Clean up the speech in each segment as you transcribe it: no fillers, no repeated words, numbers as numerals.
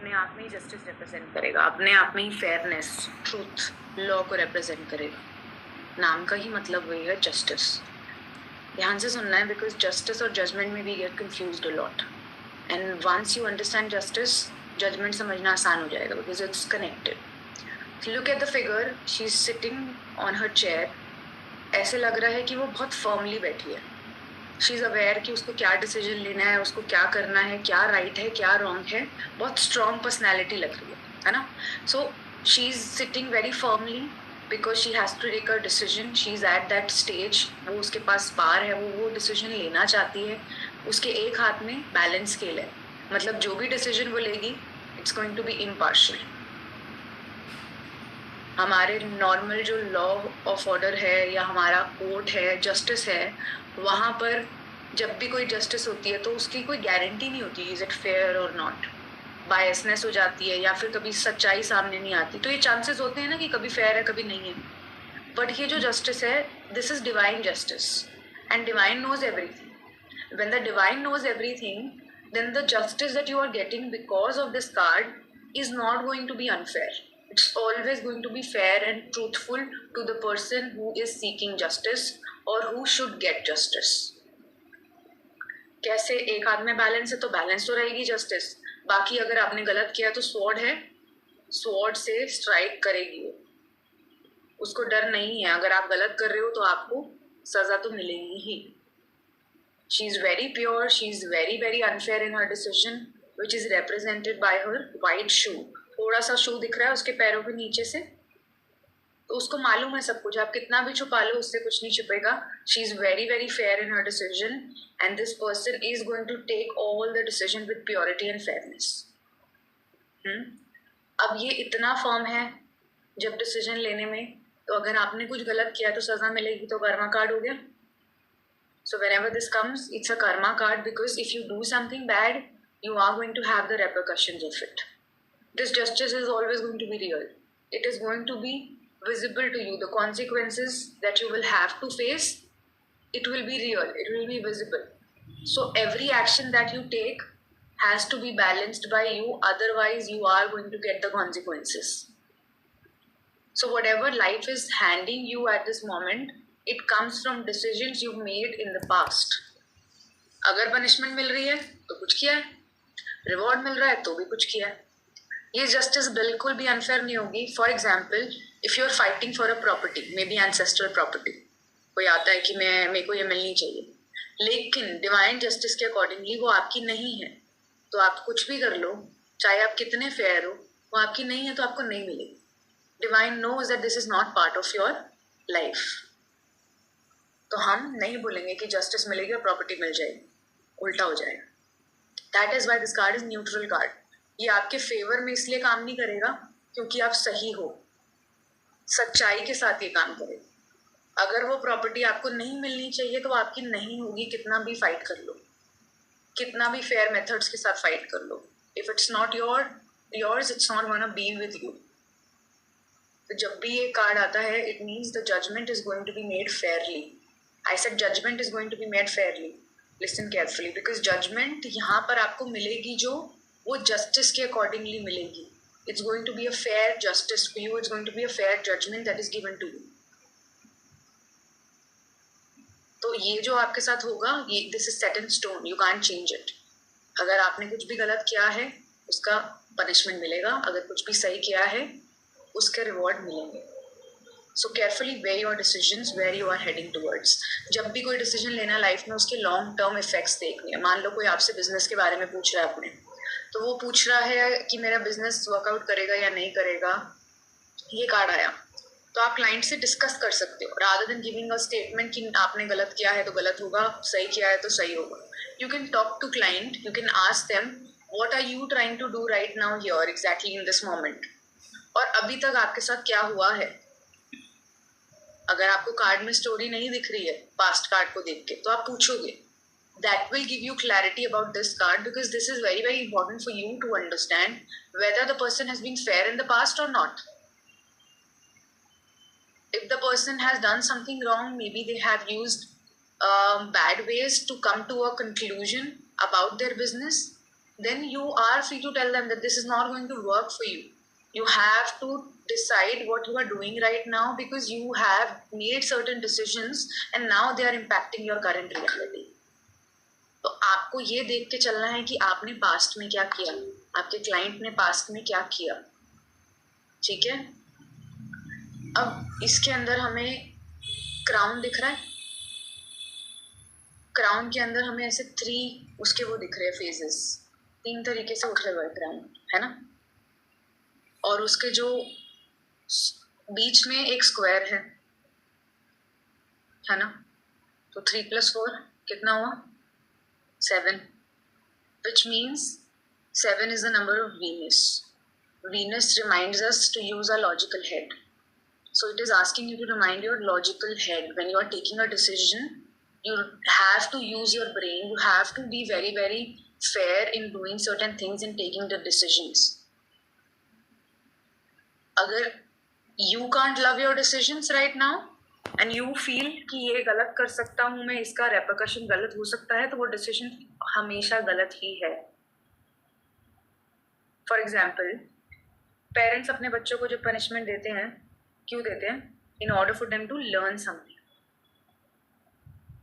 अपने आप में ही जस्टिस रिप्रेजेंट करेगा, अपने आप में ही फेयरनेस, ट्रूथ, लॉ को रिप्रेजेंट करेगा. नाम का ही मतलब वही है, जस्टिस. ध्यान से सुनना है, बिकॉज जस्टिस और जजमेंट में we get confused a lot. And once you understand justice, judgment समझना आसान हो जाएगा, because it's connected. Look at the figure, she is sitting on her chair. ऐसे लग रहा है कि वो बहुत फर्मली बैठी है. शी इज अवेयर कि उसको क्या डिसीजन लेना है, उसको क्या करना है, क्या राइट है, क्या रॉन्ग है. बहुत स्ट्रॉन्ग पर्सनैलिटी लग रही है ना. So she is sitting very firmly because she has to take a decision. She is at that stage, वो उसके पास पार है, वो डिसीजन लेना चाहती है. उसके एक हाथ में बैलेंस स्केल है, मतलब जो भी डिसीजन वो लेगी, it's going to be impartial. हमारे नॉर्मल जो लॉ ऑफ ऑर्डर है या हमारा कोर्ट है, जस्टिस है, वहाँ पर जब भी कोई जस्टिस होती है तो उसकी कोई गारंटी नहीं होती, इज इट फेयर और नॉट. बायसनेस हो जाती है या फिर कभी सच्चाई सामने नहीं आती. तो ये चांसेस होते हैं ना कि कभी फेयर है कभी नहीं है. बट ये जो जस्टिस है, this is divine justice, and divine knows everything. When the divine knows everything, then the justice that you are getting because of this card is not going to be unfair. It's always going to be fair and truthful to the person who is seeking justice or who should get justice. कैसे? एक हाथ में balance है तो balance तो रहेगी justice. बाकी अगर आपने गलत किया तो स्वॉर्ड है, स्वॉर्ड से स्ट्राइक करेगी वो. उसको डर नहीं है, अगर आप गलत कर रहे हो तो आपको सजा तो मिलेगी ही. She is very pure, she is very very unfair in her decision, which is represented by her white shoe. थोड़ा सा शू दिख रहा है उसके पैरों के नीचे से, तो उसको मालूम है सब कुछ. आप कितना भी छुपा लो, उससे कुछ नहीं छुपेगा. She is very very fair in her decision, and this person is going to take all the decision with purity and fairness. अब ये इतना फर्म है जब डिसीजन लेने में, तो अगर आपने कुछ गलत किया तो सजा मिलेगी, तो कर्मा कार्ड हो गया. So whenever this comes, it's a karma card, because if you do something bad, you are going to have the repercussions of it. This justice is always going to be real. It is going to be visible to you. The consequences that you will have to face, it will be real. It will be visible. So every action that you take has to be balanced by you. Otherwise, you are going to get the consequences. So whatever life is handing you at this moment, it comes from decisions you've made in the past. अगर punishment मिल रही है तो कुछ किया है, reward मिल रहा है तो भी कुछ किया है. ये जस्टिस बिल्कुल भी अनफेयर नहीं होगी. For example, if you are fighting for a property, maybe ancestral property, कोई आता है कि मेरे को ये मिलनी चाहिए, लेकिन डिवाइन जस्टिस के अकॉर्डिंगली वो आपकी नहीं है, तो आप कुछ भी कर लो, चाहे आप कितने फेयर हो, वो आपकी नहीं है तो आपको नहीं मिलेगी. Divine knows that this is not part of your life. तो हम नहीं बोलेंगे कि जस्टिस मिलेगी और प्रॉपर्टी मिल जाएगी, उल्टा हो जाएगा. That is why this card is neutral card. ये आपके फेवर में इसलिए काम नहीं करेगा क्योंकि आप सही हो, सच्चाई के साथ ये काम करेगा. अगर वो प्रॉपर्टी आपको नहीं मिलनी चाहिए तो आपकी नहीं होगी, कितना भी फाइट कर लो, कितना भी फेयर मेथड्स के साथ फाइट कर लो. If it's not yours, it's not gonna be with you. तो जब भी ये कार्ड आता है, it means the judgment is going to be made fairly. I said judgment is going to be made fairly. Listen carefully, because judgment यहाँ पर आपको मिलेगी जो, वो justice के accordingly मिलेगी. It's going to be a fair justice for you. It's going to be a fair judgment that is given to you. तो ये जो आपके साथ होगा, ये this is set in stone. You can't change it. अगर आपने कुछ भी गलत किया है, उसका punishment मिलेगा. अगर कुछ भी सही किया है, उसके reward मिलेंगे. So carefully weigh your decisions where you are heading towards. जब भी कोई डिसीजन लेना लाइफ में, उसके लॉन्ग टर्म इफेक्ट्स देखने हैं. मान लो कोई आपसे बिजनेस के बारे में पूछ रहा है अपने, तो वो पूछ रहा है कि मेरा बिजनेस वर्कआउट करेगा या नहीं करेगा. ये कार्ड आया तो आप क्लाइंट से डिस्कस कर सकते हो, rather than giving a statement कि आपने गलत किया है तो गलत होगा, सही किया है तो सही होगा. You can talk to client, you can ask them what are you trying to do right now here exactly in this moment, और अभी तक आपके साथ क्या हुआ है. अगर आपको कार्ड में स्टोरी नहीं दिख रही है पास्ट कार्ड को देख के, तो आप पूछोगे. That will give you clarity about this card, because this is very very important for you to understand whether the person has been fair in the past or not. If the person has done something wrong, maybe they have used bad ways to come to a conclusion about their business, then you are free to tell them that this is not going to work for you. You have to decide what you are doing right now because you have made certain decisions and now they are impacting your current reality. तो आपको ये देख के चलना है कि आपने past में क्या किया, आपके क्लाइंट ने पास्ट में क्या किया. ठीक है. अब इसके अंदर हमें क्राउन दिख रहा है. क्राउन के अंदर हमें ऐसे 3 उसके वो दिख रहे हैं फेजेस. 3 तरीके से उठे हुए क्राउन है ना. और उसके जो बीच में एक स्क्वायर है ना. तो 3 + 4 कितना हुआ? 7, which means 7 is the number of Venus. Venus reminds us to use our logical head. So it is asking you to remind your logical head when you are taking a decision. You have to use your brain. You have to be very, very fair in doing certain things and taking the decisions. अगर you can't love your decisions right now and you feel कि ये गलत कर सकता हूँ मैं, इसका repercussion गलत हो सकता है, तो वो decision हमेशा गलत ही है. For example, parents अपने बच्चों को जो punishment देते हैं, क्यों देते हैं? In order for them to learn something,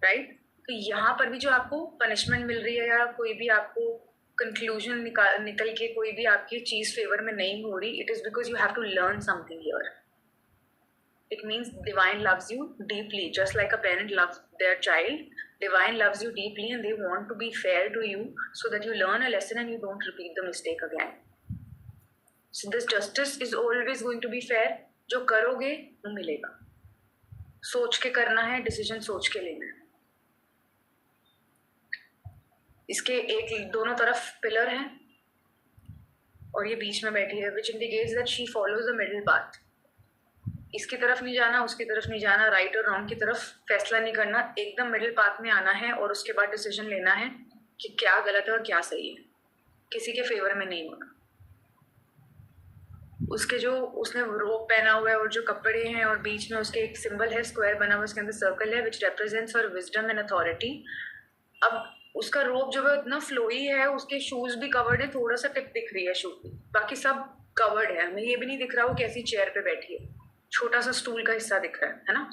right? तो यहाँ पर भी जो आपको punishment मिल रही है या कोई भी आपको conclusion निकल के कोई भी आपकी चीज फेवर में नहीं हो रही, it is because you have to learn something here. It means divine loves you deeply, just like a parent loves their child. Divine loves you deeply and they want to be fair to you so that you learn a lesson and you don't repeat the mistake again. So this justice is always going to be fair. जो करोगे वो मिलेगा. सोच के करना है, decision सोच के लेना है. इसके एक दोनों तरफ पिलर है और ये बीच में बैठी है, which indicates that she follows the middle path. इसकी तरफ नहीं जाना, उसकी तरफ नहीं जाना, राइट और रॉन्ग की तरफ फैसला नहीं करना, एकदम मिडिल पाथ में आना है और उसके बाद डिसीजन लेना है कि क्या गलत है और क्या सही है. किसी के फेवर में नहीं होना. उसके जो उसने रोप पहना हुआ है और जो कपड़े हैं और बीच में उसके एक सिंबल है, स्क्वायर बना हुआ, उसके अंदर सर्कल है, विच represents her wisdom and authority. अब उसका रोप जो है इतना फ्लोई है, उसके शूज भी कवर्ड है, थोड़ा सा टिप दिख रही है शू की, बाकी सब कवर्ड है. हमें ये भी नहीं दिख रहा वो कैसी चेयर पे बैठी है, छोटा सा स्टूल का हिस्सा दिख रहा है ना.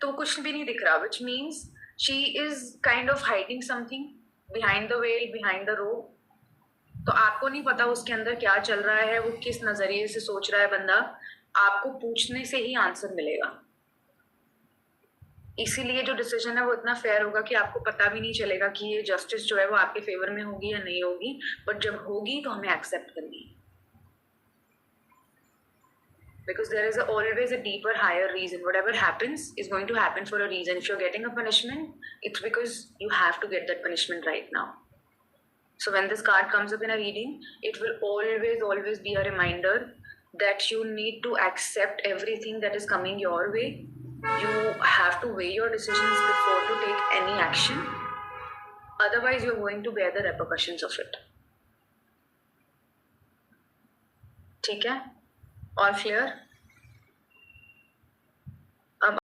तो कुछ भी नहीं दिख रहा, which means she is kind of hiding something behind the veil, behind the row. तो आपको नहीं पता उसके अंदर क्या चल रहा है, वो किस नजरिए से सोच रहा है बंदा. आपको पूछने से ही आंसर मिलेगा. इसीलिए जो डिसीजन है वो इतना फेयर होगा कि आपको पता भी नहीं चलेगा कि ये जस्टिस जो है वो आपके फेवर में होगी या नहीं होगी, बट जब होगी तो हमें एक्सेप्ट करनी है. Because there is always a deeper, higher reason. Whatever happens is going to happen for a reason. If you're getting a punishment, it's because you have to get that punishment right now. So when this card comes up in a reading, it will always be a reminder that you need to accept everything that is coming your way. You have to weigh your decisions before you take any action. Otherwise, you're going to bear the repercussions of it. ठीक है? All clear?